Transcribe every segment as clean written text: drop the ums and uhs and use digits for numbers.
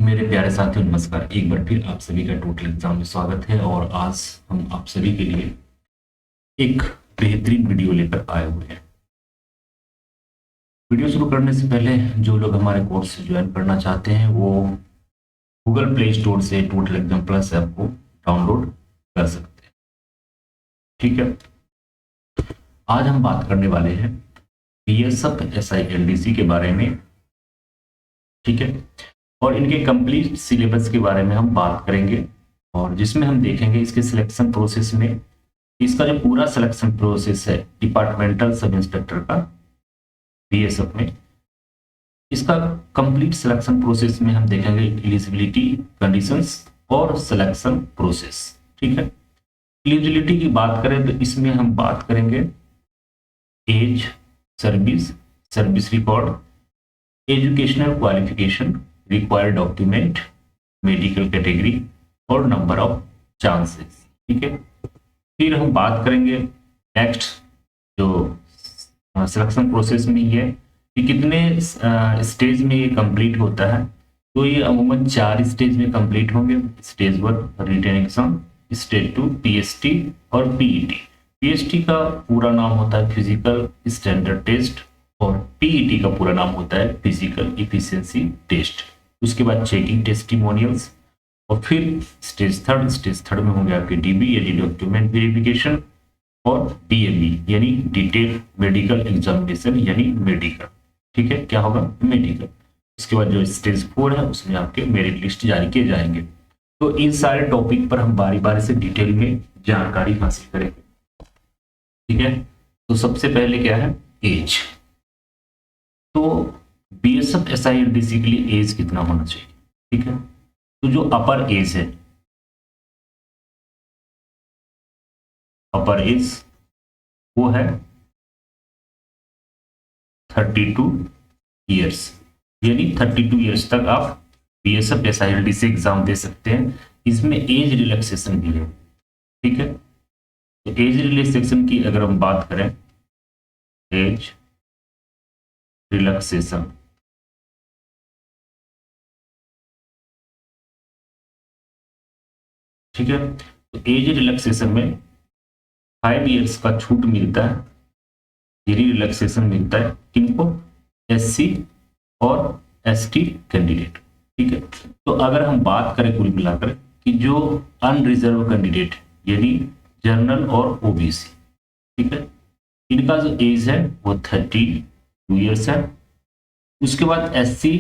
मेरे प्यारे साथियों नमस्कार। एक बार फिर आप सभी का टोटल एग्जाम में स्वागत है और आज हम आप सभी के लिए एक बेहतरीन वीडियो लेकर आए हुए हैं। वीडियो शुरू करने से पहले जो लोग हमारे कोर्स ज्वाइन करना चाहते हैं वो गूगल प्ले स्टोर से टोटल एग्जाम प्लस ऐप को डाउनलोड कर सकते हैं। ठीक है, आज हम बात करने वाले हैं BSF SI LDC के बारे में। ठीक है, और इनके कंप्लीट सिलेबस के बारे में हम बात करेंगे और जिसमें हम देखेंगे इसके सिलेक्शन प्रोसेस में, इसका जो पूरा सिलेक्शन प्रोसेस है डिपार्टमेंटल सब इंस्पेक्टर का BSF में, इसका कंप्लीट सिलेक्शन प्रोसेस में हम देखेंगे एलिजिबिलिटी कंडीशंस और सिलेक्शन प्रोसेस। ठीक है, एलिजिबिलिटी की बात करें तो इसमें हम बात करेंगे age, service, service record, educational qualification, required document, medical category और नंबर ऑफ चांसेस। ठीक है, फिर हम बात करेंगे नेक्स्ट जो सिलेक्शन प्रोसेस में ये कि कितने स्टेज में ये कंप्लीट होता है। तो ये अमूमन 4 स्टेज में कंप्लीट होंगे। Stage 1 written exam, stage 2 PST और PET। PST का पूरा नाम होता है फिजिकल स्टैंडर्ड टेस्ट और PET का पूरा नाम होता है फिजिकल इफिशिएंसी टेस्ट। उसके बाद चेकिंग टेस्टिमोनियल्स और फिर स्टेज थर्ड में होंगे आपके DB यानी डॉक्यूमेंट वेरिफिकेशन और DME यानी डिटेल मेडिकल एग्जामिनेशन यानी मेडिकल। ठीक है, क्या होगा? मेडिकल। उसके बाद जो स्टेज 4 है उसमें आपके मेरिट लिस्ट जारी किए जाएंगे। तो इन सारे टॉपिक पर हम बारी बारी से डिटेल में जानकारी हासिल करेंगे। ठीक है, तो सबसे पहले क्या है? एज। तो BSF SI LDC के लिए एज कितना होना चाहिए? ठीक है, तो जो अपर एज है, अपर एज वो है 32 ईयर्स, यानी 32 ईयर्स तक आप BSF SI LDC एग्जाम दे सकते हैं। इसमें एज रिलैक्सेशन भी है। ठीक है, तो एज रिलैक्सेशन की अगर हम बात करें, एज रिलैक्सेशन, ठीक है, तो एज रिलैक्सेशन में 5 ईयर्स का छूट मिलता है, ये रिलैक्सेशन मिलता है किनको? SC और ST कैंडिडेट। ठीक है, तो अगर हम बात करें कुल मिलाकर कि जो अनरिजर्व कैंडिडेट यानी जनरल और OBC, ठीक है, इनका जो एज है वो 32 ईयर्स है। उसके बाद SC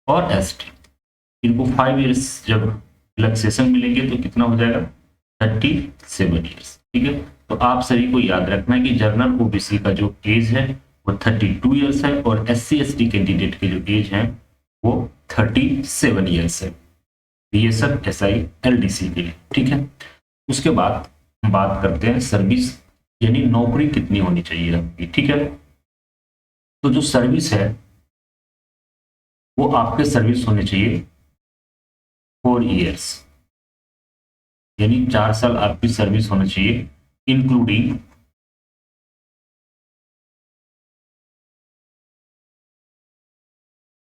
और ST, इनको 5 ईयर्स जब रिलैक्सेशन मिलेंगे तो कितना हो जाएगा? 37 ईयर्स। ठीक है, तो आप सभी को याद रखना है कि जनरल OBC का जो एज है वो 32 ईयर्स है और SC ST कैंडिडेट के जो एज है वो 37 ईयर्स है BSF SI LDC के लिए। ठीक है, उसके बाद हम बात करते हैं सर्विस, यानी नौकरी कितनी होनी चाहिए आपकी। ठीक है, तो जो सर्विस है वो आपके सर्विस होने चाहिए 4 ईयर्स, यानी 4 साल आपकी सर्विस होना चाहिए, इंक्लूडिंग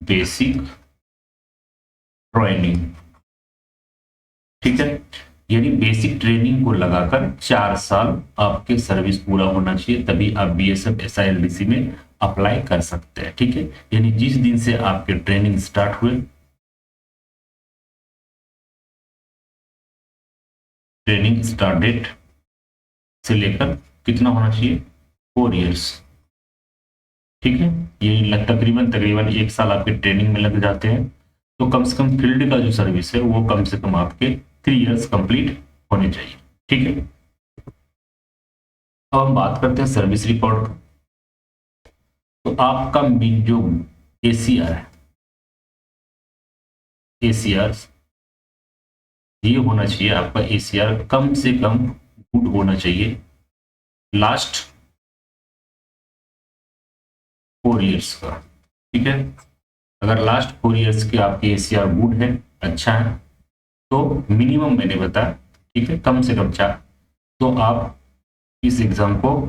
बेसिक ट्रेनिंग। ठीक है, यानी बेसिक ट्रेनिंग को लगाकर 4 साल आपके सर्विस पूरा होना चाहिए, तभी आप BSF SI LDC में अप्लाई कर सकते हैं। ठीक है, यानी जिस दिन से आपके ट्रेनिंग स्टार्ट हुए, ट्रेनिंग स्टार्ट डेट से लेकर कितना होना चाहिए? 4 ईयर्स। ठीक है, ये तकरीबन 1 साल आपके ट्रेनिंग में लग जाते हैं। तो कम से कम फील्ड का जो सर्विस है वो कम से कम आपके 3 ईयर्स कंप्लीट होने चाहिए। ठीक है, अब हम बात करते हैं सर्विस रिकॉर्ड। तो आपका जो ACR है, ACR ये होना चाहिए आपका ACR कम से कम गुड होना चाहिए लास्ट 4 ईयर्स का। ठीक है, अगर लास्ट 4 ईयर्स के आपके ACR गुड है, अच्छा है, तो मिनिमम मैंने बताया, ठीक है, कम से कम 4, तो आप इस एग्जाम को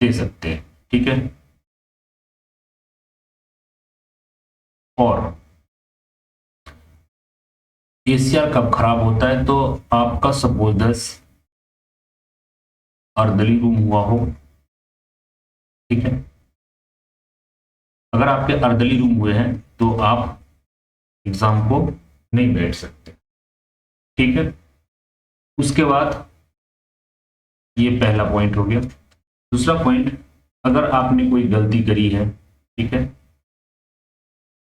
दे सकते हैं। ठीक है, और एसीआर कब खराब होता है? तो आपका सपोज 10 अर्दली रूम हुआ हो, ठीक है, अगर आपके अर्दली रूम हुए हैं तो आप एग्जाम को नहीं बैठ सकते, ठीक है। उसके बाद ये पहला पॉइंट हो गया। दूसरा पॉइंट, अगर आपने कोई गलती करी है, ठीक है,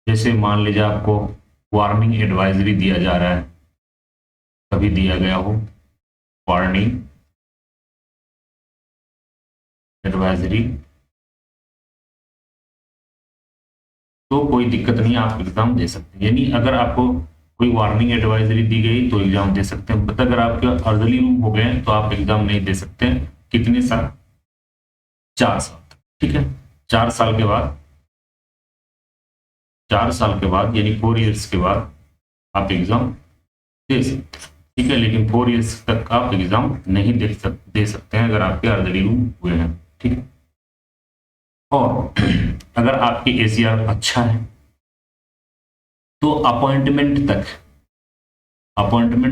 जैसे मान लीजिए आपको वार्निंग एडवाइजरी दिया जा रहा है, कभी दिया गया हो वार्निंग एडवाइजरी, तो कोई दिक्कत नहीं, आप एग्जाम दे सकते हैं। यानी अगर आपको कोई वार्निंग एडवाइजरी दी गई तो एग्जाम दे सकते हैं, बट अगर आपके अर्दली रूम हो गए तो आप एग्जाम नहीं दे सकते हैं। कितने साल? 4 साल, ठीक है। 4 साल के बाद, 4 साल के बाद यानी 4 इयर्स के बाद आप एग्जाम दे सकते हैं, ठीक है। लेकिन 4 इयर्स तक आप एग्जाम नहीं दे सकते हैं अगर आपके अर्दली रूम हुए हैं, ठीक है। और अगर आपकी एसीआर अच्छा है तो अपॉइंटमेंट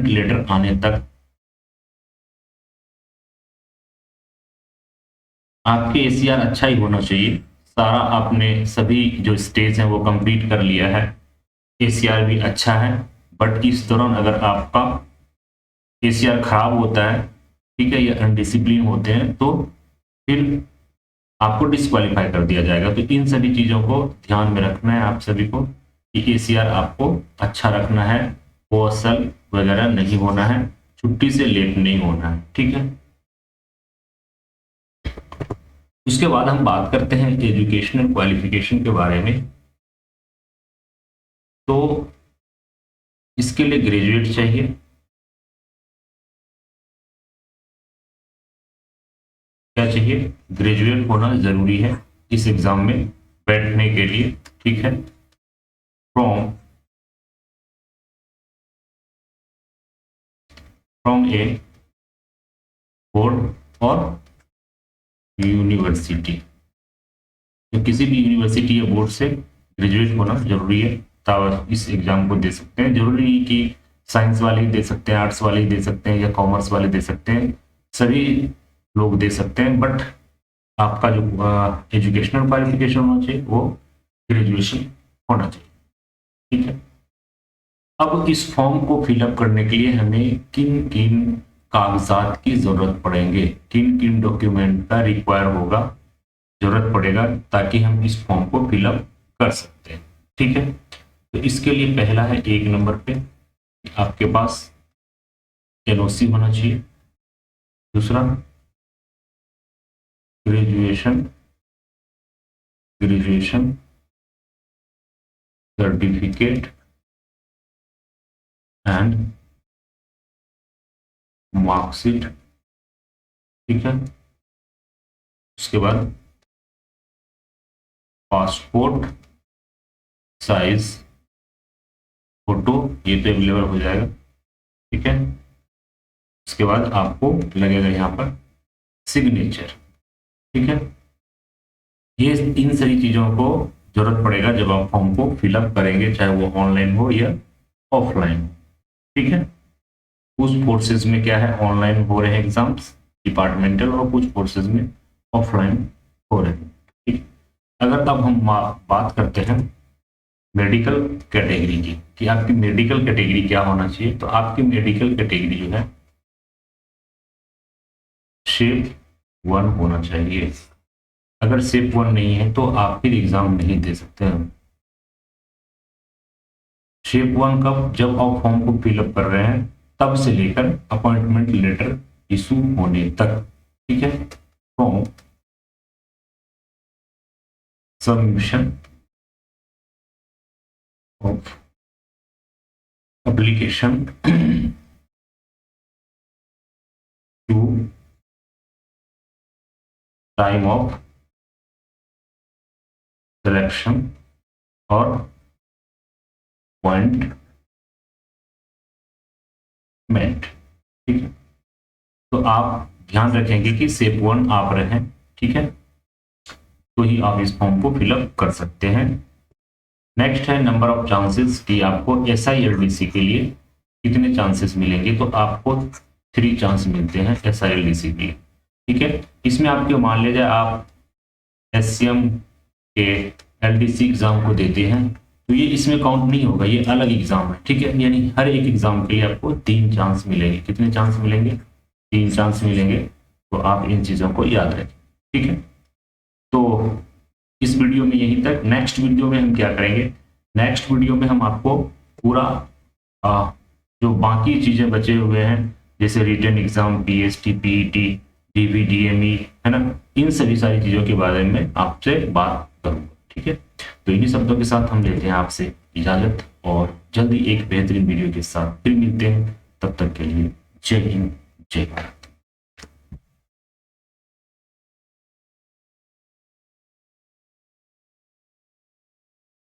लेटर आने तक आपके एसीआर अच्छा ही होना चाहिए। सारा आपने सभी जो स्टेज हैं वो कंप्लीट कर लिया है, एसीआर भी अच्छा है, बट इस दौरान अगर आपका एसीआर खराब होता है, ठीक है, या अनडिसिप्लिन होते हैं, तो फिर आपको डिस्क्वालीफाई कर दिया जाएगा। तो इन सभी चीजों को ध्यान में रखना है आप सभी को कि एसीआर आपको अच्छा रखना है, ओएसएल वगैरह नहीं होना है, छुट्टी से लेट नहीं होना है, ठीक है। उसके बाद हम बात करते हैं एजुकेशनल क्वालिफिकेशन के बारे में। तो इसके लिए ग्रेजुएट चाहिए, क्या चाहिए? ग्रेजुएट होना जरूरी है इस एग्जाम में बैठने के लिए, ठीक है। फ्रॉम ए बोर्ड और यूनिवर्सिटी, तो किसी भी यूनिवर्सिटी या बोर्ड से ग्रेजुएट होना जरूरी है, तब इस एग्जाम को दे सकते हैं। जरूरी नहीं कि साइंस वाले ही दे सकते हैं, आर्ट्स वाले ही दे सकते हैं, या कॉमर्स वाले दे सकते हैं, सभी लोग दे सकते हैं, बट आपका जो एजुकेशनल क्वालिफिकेशन होना चाहिए वो ग्रेजुएशन होना चाहिए, ठीक है। अब इस फॉर्म को फिलअप करने के लिए हमें किन किन कागजात की जरूरत पड़ेंगे, किन किन डॉक्यूमेंट का रिक्वायर होगा, जरूरत पड़ेगा, ताकि हम इस फॉर्म को फिलअप कर सकते हैं, ठीक है। तो इसके लिए पहला है 1 नंबर पे आपके पास एनओसी होना चाहिए। दूसरा, ग्रेजुएशन सर्टिफिकेट एंड मार्कशीट, ठीक है। उसके बाद पासपोर्ट साइज फोटो, ये तो अवेलेबल हो जाएगा, ठीक है। उसके बाद आपको लगेगा यहाँ पर सिग्नेचर, ठीक है। ये इन सारी चीजों को जरूरत पड़ेगा जब आप फॉर्म को फिलअप करेंगे, चाहे वो ऑनलाइन हो या ऑफलाइन, ठीक है। कुछ कोर्सेज में क्या है, ऑनलाइन हो रहे हैं एग्जाम्स डिपार्टमेंटल, और कुछ कोर्सेज में ऑफलाइन हो रहे हैं, ठीक। अगर अब हम बात करते हैं मेडिकल कैटेगरी की, कि आपकी मेडिकल कैटेगरी क्या होना चाहिए, तो आपकी मेडिकल कैटेगरी जो है शेप 1 होना चाहिए। अगर शेप 1 नहीं है तो आप फिर एग्जाम नहीं दे सकते हैं। शेप 1 कब? जब आप फॉर्म को फिलअप कर रहे हैं तब से लेकर अपॉइंटमेंट लेटर इशू होने तक, ठीक है। From submission of application to time of selection और अपॉइंटमेंट, ठीक है। तो आप ध्यान रखेंगे कि शेप 1 आप रहें, ठीक है, तो ही आप इस फॉर्म को फिलअप कर सकते हैं। नेक्स्ट है नंबर ऑफ चांसेस, कि आपको SI LDC के लिए कितने चांसेस मिलेंगे, तो आपको 3 चांस मिलते हैं SI LDC के लिए। ठीक है, इसमें आपके मान लिया जाए आप SCM के LDC एग्जाम को देते हैं तो ये इसमें काउंट नहीं होगा, ये अलग एग्जाम है। ठीक है, यानी हर एक एग्जाम के लिए आपको 3 चांस मिलेंगे। कितने चांस मिलेंगे? 3 चांस मिलेंगे। तो आप इन चीजों को याद रखें। ठीक है, तो इस वीडियो में यहीं तक। नेक्स्ट वीडियो में हम क्या करेंगे, नेक्स्ट वीडियो में हम आपको पूरा जो बाकी चीजें बचे हुए हैं जैसे written exam, PST, PET, DV, DME, है ना, इन सभी सारी चीजों के बारे में आपसे बात करूंगा। ठीक है, तो इन्हीं शब्दों के साथ हम लेते हैं आपसे इजाजत और जल्दी एक बेहतरीन वीडियो के साथ फिर मिलते हैं। तब तक के लिए जय हिंद, जय भारत।